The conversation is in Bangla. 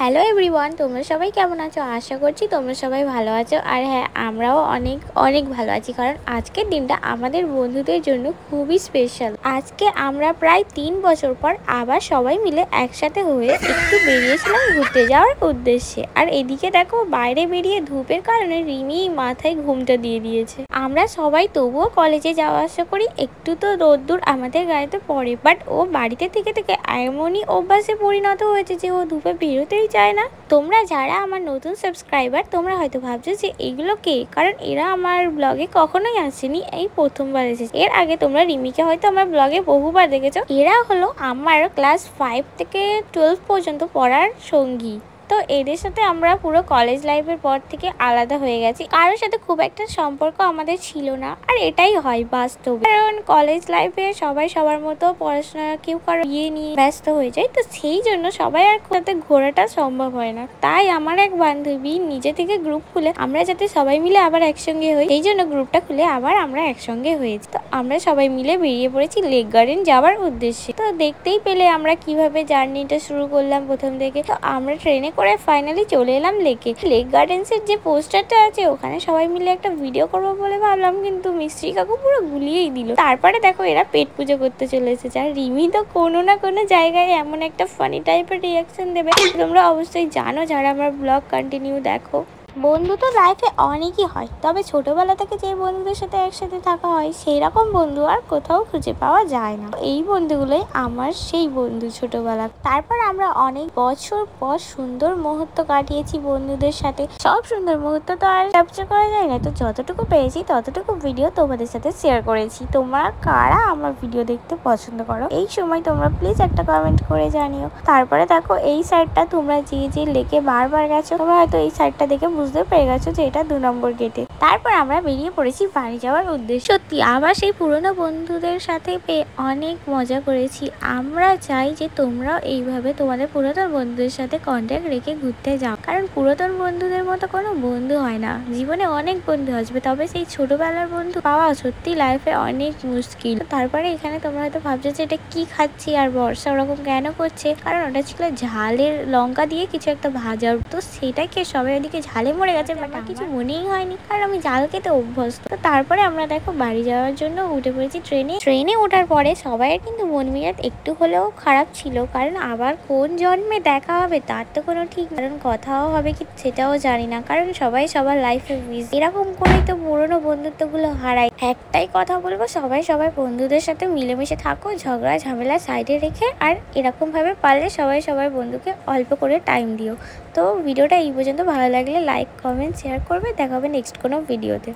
হ্যালো এভরিওয়ান, তোমরা সবাই কেমন আছো? আশা করছি তোমরা সবাই ভালো আছো। আর হ্যাঁ, আমরাও অনেক অনেক ভালো আছি, কারণ আজকের দিনটা আমাদের বন্ধুদের জন্য খুবই স্পেশাল। আজকে আমরা প্রায় 3 বছর পর আবার সবাই মিলে একসাথে হয়ে একটু বেরিয়েছিলাম ঘুরতে যাওয়ার উদ্দেশ্যে। আর এদিকে দেখো, বাইরে বেরিয়ে ধূপের কারণে রিমি মাথায় ঘুমটা দিয়ে দিয়েছে। আমরা সবাই তবুও কলেজে যাওয়া আসা করি, একটু তো রোদ্দুর আমাদের গায়েতে পড়ে, বাট ও বাড়িতে থেকে থেকে এমনই অভ্যাসে পরিণত হয়েছে যে ও ধূপে বেরোতেই চায় না। তোমরা যারা আমার নতুন সাবস্ক্রাইবার, তোমরা হয়তো ভাবছো যে এগুলো কে, কারণ এরা আমার ব্লগে কখনোই আসেনি, এই প্রথমবার এসেছে। এর আগে তোমরা রিমিকে হয়তো আমার ব্লগে বহুবার দেখেছো। এরা হলো আমার ক্লাস 5 থেকে 12 পর্যন্ত পড়ার সঙ্গী। তো এদের সাথে আমরা পুরো কলেজ লাইফের পর থেকে আলাদা হয়ে গেছি, কারোর সাথে খুব একটা সম্পর্ক আমাদের ছিল না। আর এটাই হয় বাস্তবে, কারণ কলেজ লাইফে সবাই সবার মতো পড়াশোনা, কেউ কারো বিয়ে নিয়ে ব্যস্ত হয়ে যায়, তো সেই জন্য সবাই আর সাথে ঘোরাটা সম্ভব হয় না। তাই আমার এক বান্ধবী নিজে থেকে গ্রুপ খুলে আমরা যাতে সবাই মিলে আবার একসঙ্গে হই, এই জন্য গ্রুপটা খুলে আবার আমরা একসঙ্গে হয়েছি। তো আমরা সবাই মিলে বেরিয়ে পড়েছি লেক গার্ডেন যাওয়ার উদ্দেশ্যে। তো দেখতেই পেলে আমরা কিভাবে জার্নিটা শুরু করলাম প্রথম থেকে। তো আমরা ট্রেনে করে ফাইনালি চলে এলাম লেকে। লেক গার্ডেন্সের যে পোস্টারটা আছে, ওখানে সবাই মিলে একটা ভিডিও করবো বলে ভাবলাম, কিন্তু মিস্ত্রি কাকু পুরো গুলিয়েই দিল। তারপরে দেখো, এরা পেট পুজো করতে চলে এসেছে। আর রিমি তো কোনো না কোনো জায়গায় এমন একটা ফানি টাইপের রিয়াকশন দেবে, তোমরা অবশ্যই জানো যারা আমার ব্লগ কন্টিনিউ দেখো। বন্ধু তো লাইফে অনেকই হয়, তবে ছোটবেলা থেকে যে বন্ধুদের সাথে একসাথে থাকা হয় সেই রকম বন্ধু আর কোথাও খুঁজে পাওয়া যায় না। এই বন্ধুগুলোই আমার সেই বন্ধু ছোটবেলা। তারপর আমরা অনেক বছর পর সুন্দর মুহূর্ত কাটিয়েছি বন্ধুদের সাথে। সব সুন্দর মুহূর্ত তো আর ক্যাপচার করা যায় না, তো যতটুকু পেরেছি ততটুকু ভিডিও তোমাদের সাথে শেয়ার করেছি। তোমরা কারা আমার ভিডিও দেখতে পছন্দ করো, এই সময় তোমরা প্লিজ একটা কমেন্ট করে জানিও। তারপরে দেখো, এই সাইডটা তোমরা যে লেকে বারবার গেছো, তোমরা হয়তো এই সাইডটা দেখে বুঝতে পেরে গেছো যে এটা 2 নম্বর গেটে। তারপর আমরা বেরিয়ে পড়েছি বাড়ি যাওয়ার উদ্দেশ্যে। সত্যি আবার সেই পুরনো বন্ধুদের সাথে পেয়ে অনেক মজা করেছি। আমরা চাই যে তোমরাও এইভাবে তোমাদের পুরাতন বন্ধুদের সাথে কন্ট্যাক্ট রেখে ঘুরতে যাও, কারণ পুরাতন বন্ধুদের মতো কোনো বন্ধু হয় না। জীবনে অনেক বন্ধু আসবে, তবে সেই ছোটবেলার বন্ধু পাওয়া সত্যি লাইফে অনেক মুশকিল। তারপরে এখানে তোমরা হয়তো ভাবছো যে এটা কি খাচ্ছি আর বর্ষা ওরকম কেন করছে, কারণ ওটা ছিল ঝালের লঙ্কা দিয়ে কিছু একটা ভাজা। তো সেটাকে সবাই ওদিকে ঝালে মরে গেছে, বাট আমার কিছু মনেই হয়নি, কারণ আমি জাল খেতে অভ্যস্ত। তো তারপরে আমরা দেখো বাড়ি যাওয়ার জন্য উঠে পড়েছি ট্রেনে ওঠার পরে সবাইয়ের কিন্তু মন মেজাজ একটু হলেও খারাপ ছিল, কারণ আবার কোন জন্মে দেখা হবে তার তো কোনো ঠিক, কারণ কথাও হবে কি সেটাও জানি না, কারণ সবাই সবার লাইফে বিজি। এরকম করেই তো পুরোনো বন্ধুত্বগুলো হারায়। একটাই কথা বলবো, সবাই সবার বন্ধুদের সাথে মিলেমিশে থাকো, ঝগড়া ঝামেলা সাইডে রেখে। আর এরকম ভাবে পারলে সবাই সবার বন্ধুকে অল্প করে টাইম দিও। তো ভিডিওটা এই পর্যন্ত ভালো লাগলে লাইক, কমেন্ট, শেয়ার করবে। দেখা হবে নেক্সট কোনো ভিডিওতে।